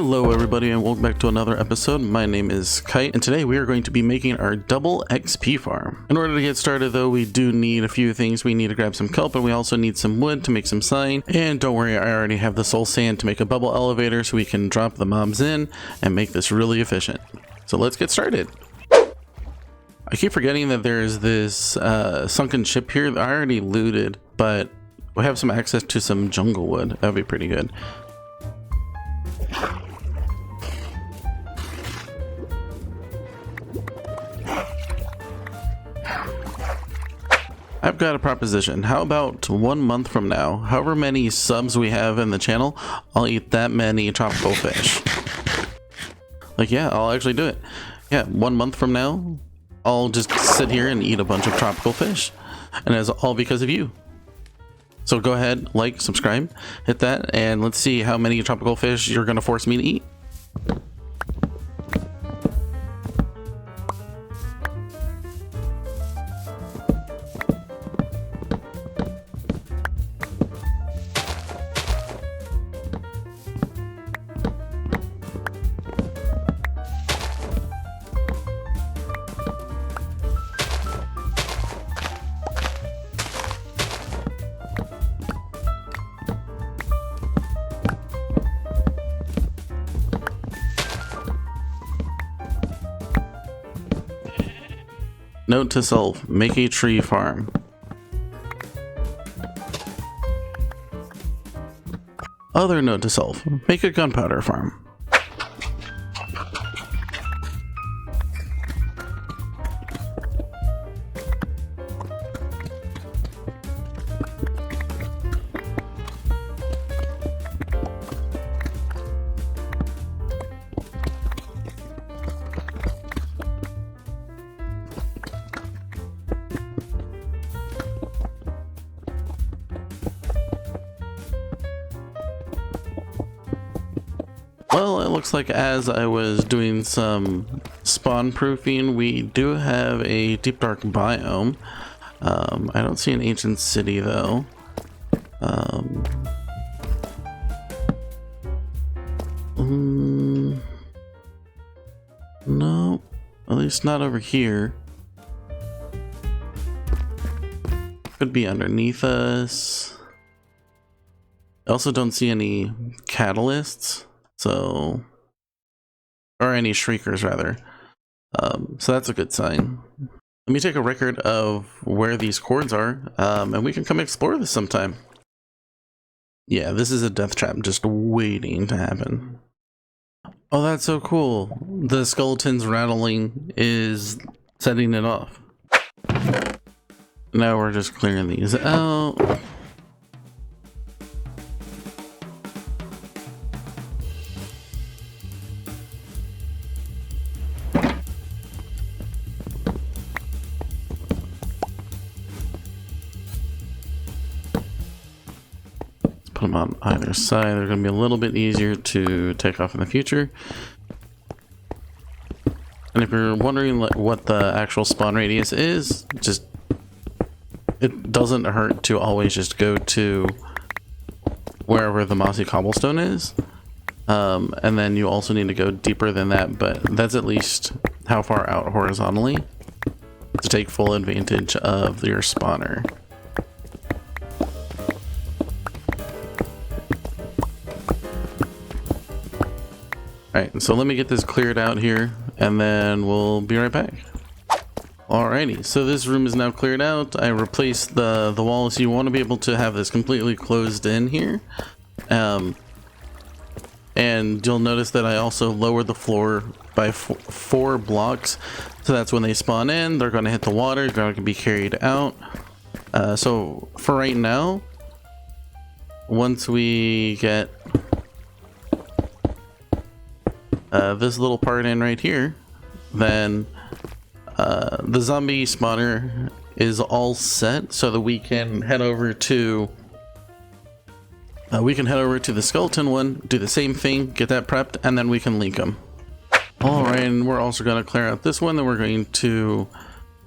Hello everybody and welcome back to another episode. My name is Kyte and today we are going to be making our double XP farm. In order to get started though, we do need a few things. We need to grab some kelp and we also need some wood to make some sign. And don't worry, I already have the soul sand to make a bubble elevator so we can drop the mobs in and make this really efficient. So let's get started. I keep forgetting that there's this sunken ship here that I already looted, but we have some access to some jungle wood. That would be pretty good. I've got a proposition. How about 1 month from now, however many subs we have in the channel, I'll eat that many tropical fish. Like, yeah, I'll actually do it. Yeah, 1 month from now, I'll just sit here and eat a bunch of tropical fish. And it's all because of you. So go ahead, like, subscribe, hit that, and let's see how many tropical fish you're going to force me to eat. Note to self, make a tree farm. Other note to self, make a gunpowder farm. Well, it looks like as I was doing some spawn proofing, we do have a deep dark biome. I don't see an ancient city though. No, at least not over here. Could be underneath us. I also don't see any catalysts. So, or any shriekers rather. So that's a good sign. Let me take a record of where these cords are, and we can come explore this sometime. Yeah, this is a death trap just waiting to happen. Oh, that's so cool. The skeleton's rattling is setting it off. Now we're just clearing these out. Put them on either side. They're going to be a little bit easier to take off in the future. And if you're wondering what the actual spawn radius is, just it doesn't hurt to always just go to wherever the mossy cobblestone is. And then you also need to go deeper than that, but that's at least how far out horizontally to take full advantage of your spawner. Alright, so let me get this cleared out here, and then we'll be right back. Alrighty, so this room is now cleared out. I replaced the wall, so you want to be able to have this completely closed in here. And you'll notice that I also lowered the floor by 4 blocks. So that's when they spawn in, they're going to hit the water, they're going to be carried out. So for right now, once we get this little part in right here, then the zombie spawner is all set so that we can head over to the skeleton one, do the same thing, get that prepped, and then we can link them. Alright, and we're also going to clear out this one, then we're going to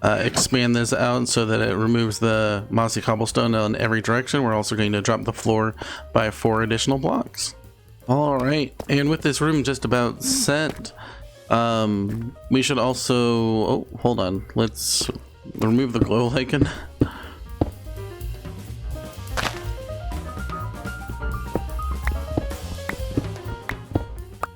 expand this out so that it removes the mossy cobblestone in every direction. We're also going to drop the floor by 4 additional blocks. All right, and with this room just about set, we should also, oh, hold on, let's remove the glow lichen.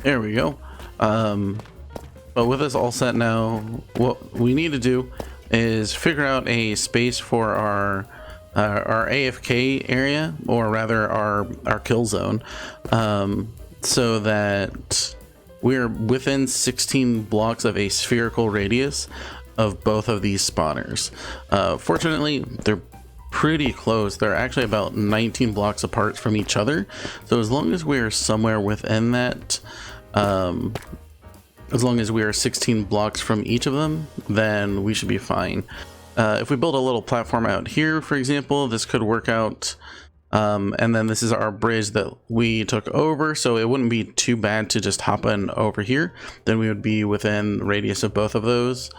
There we go. But with this all set now, what we need to do is figure out a space for our AFK area, or rather our kill zone, so that we're within 16 blocks of a spherical radius of both of these spawners. Fortunately, they're pretty close. They're actually about 19 blocks apart from each other. So as long as we're somewhere within that, as long as we are 16 blocks from each of them, then we should be fine. If we build a little platform out here, for example, this could work out. And then this is our bridge that we took over, so it wouldn't be too bad to just hop in over here. Then we would be within radius of both of those.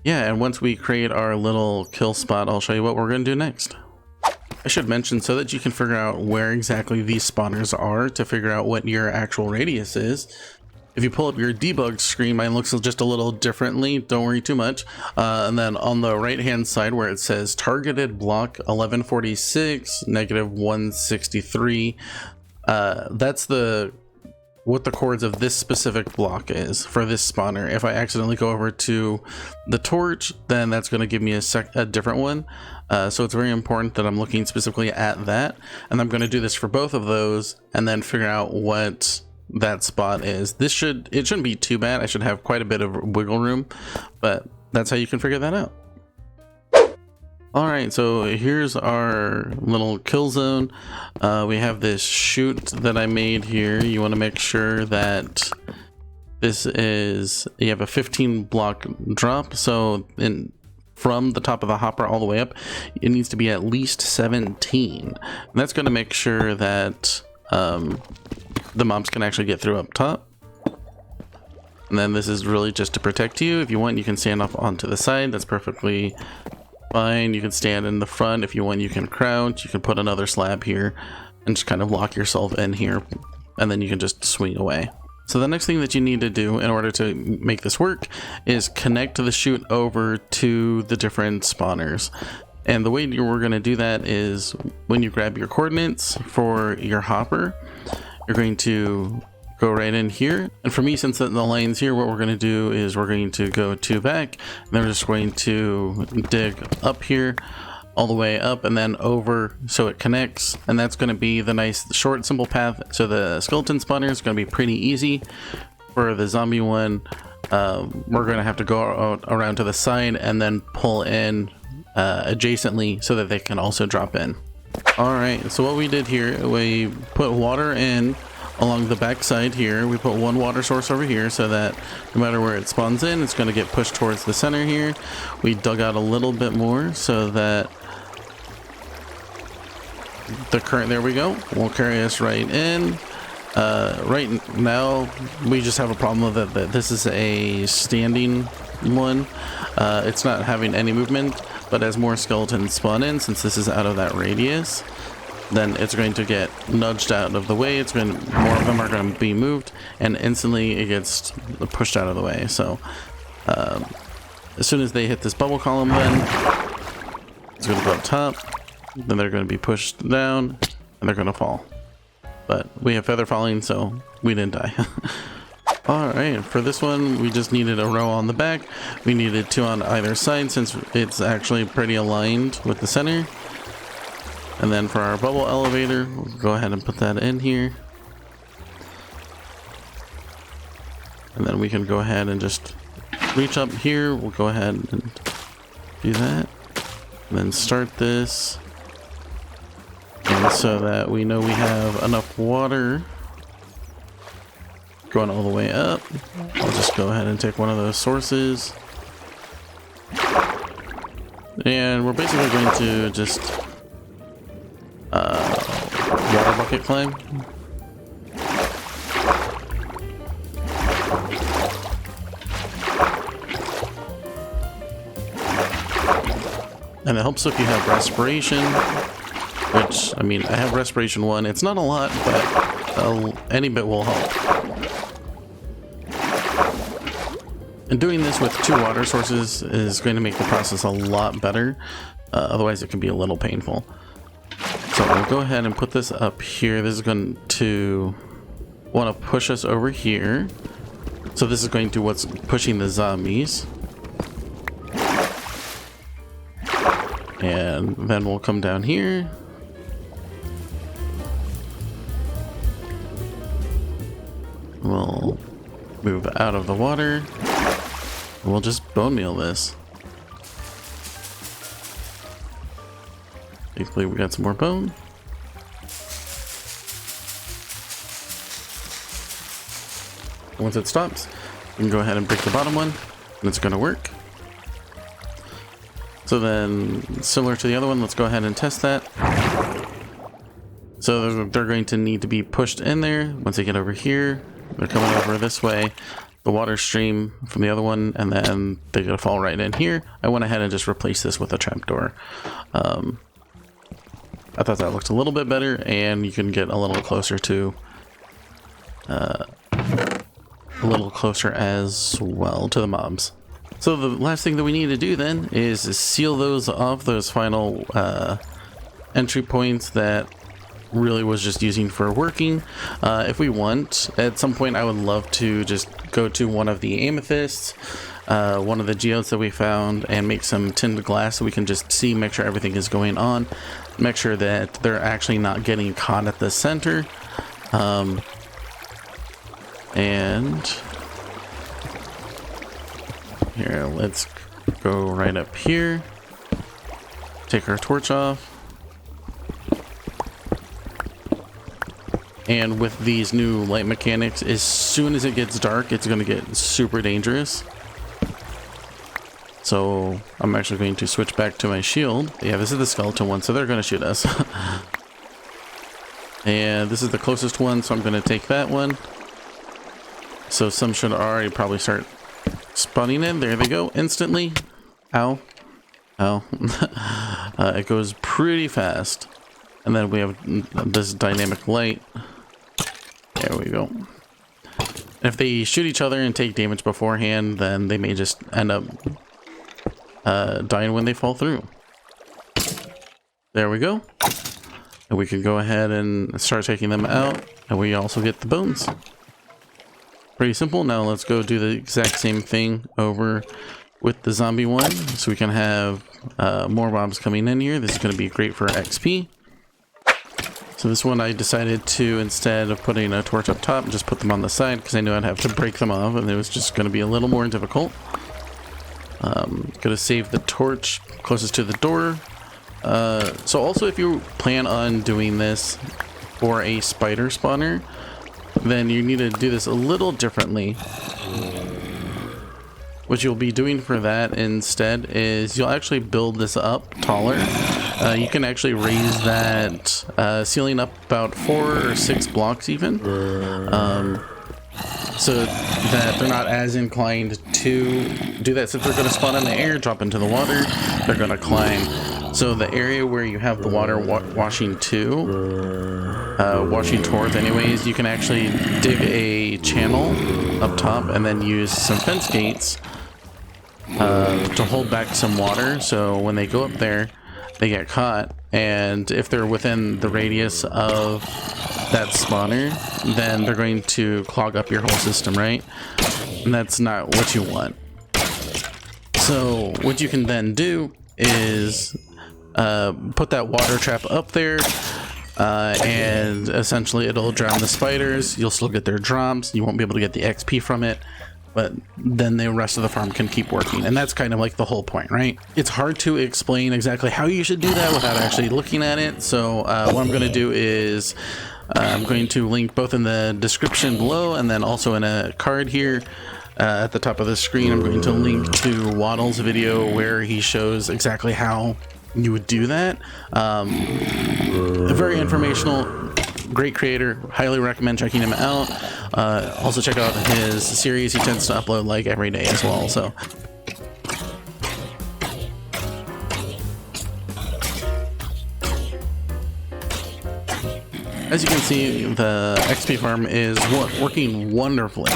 Yeah, and once we create our little kill spot, I'll show you what we're going to do next. I should mention, so that you can figure out where exactly these spawners are to figure out what your actual radius is. If you pull up your debug screen, mine looks just a little differently, don't worry too much. And then on the right hand side where it says targeted block 1146, -163, that's what the chords of this specific block is for this spawner. If I accidentally go over to the torch, then that's going to give me a different one. So it's very important that I'm looking specifically at that. And I'm going to do this for both of those and then figure out what that spot is. It shouldn't be too bad. I should have quite a bit of wiggle room, but that's how you can figure that out. All right, so here's our little kill zone. We have this chute that I made here. You want to make sure that you have a 15 block drop, so from the top of the hopper all the way up, it needs to be at least 17. And that's going to make sure that the mobs can actually get through up top. And then this is really just to protect you. If you want, you can stand up onto the side. That's perfectly fine. You can stand in the front. If you want, you can crouch. You can put another slab here and just kind of lock yourself in here, and then you can just swing away. So the next thing that you need to do in order to make this work is connect the chute over to the different spawners. And the way we're going to do that is when you grab your coordinates for your hopper, you're going to go right in here. And for me, since the line's here, what we're going to do is we're going to go 2 back, and then we're just going to dig up here all the way up and then over so it connects. And that's going to be the nice short simple path. So the skeleton spawner is going to be pretty easy. For the zombie one, we're going to have to go around to the side and then pull in adjacently so that they can also drop in. All right, so what we did here, we put water in along the back side here. We put one water source over here so that no matter where it spawns in, it's going to get pushed towards the center here. We dug out a little bit more so that the current, there we go, will carry us right in. Right now, we just have a problem with it that this is a standing one. It's not having any movement, but as more skeletons spawn in, since this is out of that radius, then it's going to get nudged out of the way. More of them are going to be moved, and instantly it gets pushed out of the way. So as soon as they hit this bubble column, then it's going to go up top, then they're going to be pushed down, and they're going to fall. But we have feather falling, so we didn't die. Alright, for this one, we just needed a row on the back. We needed 2 on either side since it's actually pretty aligned with the center. And then for our bubble elevator, we'll go ahead and put that in here. And then we can go ahead and just reach up here. We'll go ahead and do that. And then start this. And so that we know we have enough water going all the way up. I'll just go ahead and take one of those sources. And we're basically going to just water bucket climb. And it helps if you have respiration. which, I mean, I have respiration 1. It's not a lot, but any bit will help. And doing this with 2 water sources is going to make the process a lot better. Otherwise, it can be a little painful. So we'll go ahead and put this up here. This is going to want to push us over here. So this is going to what's pushing the zombies. And then we'll come down here. We'll move out of the water. We'll just bone meal this. Thankfully, we got some more bone. Once it stops, we can go ahead and break the bottom one, and it's going to work. So then, similar to the other one, let's go ahead and test that. So they're going to need to be pushed in there. Once they get over here, they're coming over this way. The water stream from the other one, and then they're gonna fall right in here. I went ahead and just replaced this with a trapdoor. I thought that looked a little bit better, and you can get a little closer to as well to the mobs. So the last thing that we need to do then is seal those off, those final entry points that really was just using for working. If we want, at some point I would love to just go to one of the amethysts, one of the geodes that we found, and make some tinned glass so we can just see, make sure everything is going on, make sure that they're actually not getting caught at the center. And here, let's go right up here, take our torch off. And with these new light mechanics, as soon as it gets dark, it's going to get super dangerous. So I'm actually going to switch back to my shield. Yeah, this is the skeleton one, so they're going to shoot us. And this is the closest one, so I'm going to take that one. So some should already probably start spawning in. There they go, instantly. Ow. Ow. It goes pretty fast. And then we have this dynamic light. There we go. If they shoot each other and take damage beforehand, then they may just end up dying when they fall through. There we go. And we can go ahead and start taking them out. And we also get the bones. Pretty simple. Now let's go do the exact same thing over with the zombie one. So we can have more mobs coming in here. This is going to be great for XP. So this one I decided to, instead of putting a torch up top, just put them on the side because I knew I'd have to break them off and it was just going to be a little more difficult. Gonna save the torch closest to the door. So also if you plan on doing this for a spider spawner, then you need to do this a little differently. What you'll be doing for that instead is you'll actually build this up taller. You can actually raise that ceiling up about 4 or 6 blocks even, so that they're not as inclined to do that. So if they're going to spawn in the air, drop into the water, they're going to climb. So the area where you have the water washing towards anyways, you can actually dig a channel up top and then use some fence gates to hold back some water. So when they go up there, they get caught, and if they're within the radius of that spawner, then they're going to clog up your whole system, right? And that's not what you want. So what you can then do is put that water trap up there, and essentially it'll drown the spiders. You'll still get their drops. You won't be able to get the XP from it, but then the rest of the farm can keep working. And that's kind of like the whole point, right? It's hard to explain exactly how you should do that without actually looking at it. So what I'm going to do is I'm going to link both in the description below and then also in a card here at the top of the screen. I'm going to link to Waddle's video where he shows exactly how you would do that. Very informational, great creator, highly recommend checking him out. Also check out his series. He tends to upload like every day as well, so as you can see, the XP farm is working wonderfully.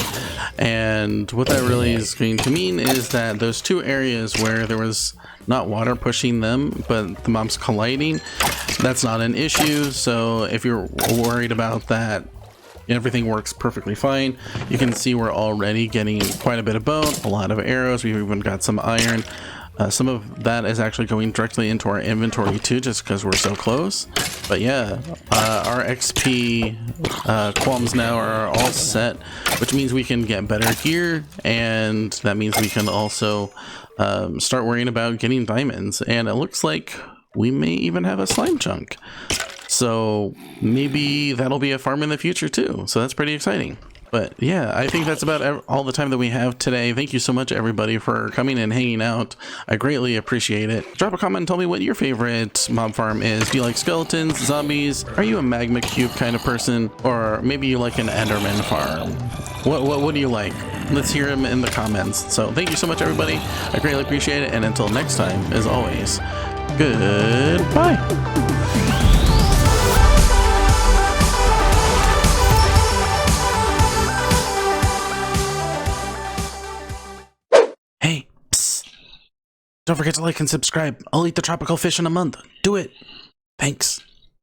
And what that really is going to mean is that those two areas where there was not water pushing them, but the mobs colliding, that's not an issue. So if you're worried about that, everything works perfectly fine. You can see we're already getting quite a bit of bone, a lot of arrows. We've even got some iron. Some of that is actually going directly into our inventory too, just because we're so close. But yeah, our XP qualms now are all set, which means we can get better gear, and that means we can also start worrying about getting diamonds. And it looks like we may even have a slime chunk. So maybe that'll be a farm in the future too. So that's pretty exciting. But yeah, I think that's about all the time that we have today. Thank you so much, everybody, for coming and hanging out. I greatly appreciate it. Drop a comment and tell me what your favorite mob farm is. Do you like skeletons, zombies? Are you a magma cube kind of person? Or maybe you like an enderman farm? What do you like? Let's hear them in the comments. So thank you so much, everybody. I greatly appreciate it. And until next time, as always, goodbye. Hey, psst. Don't forget to like and subscribe. I'll eat the tropical fish in a month. Do it. Thanks.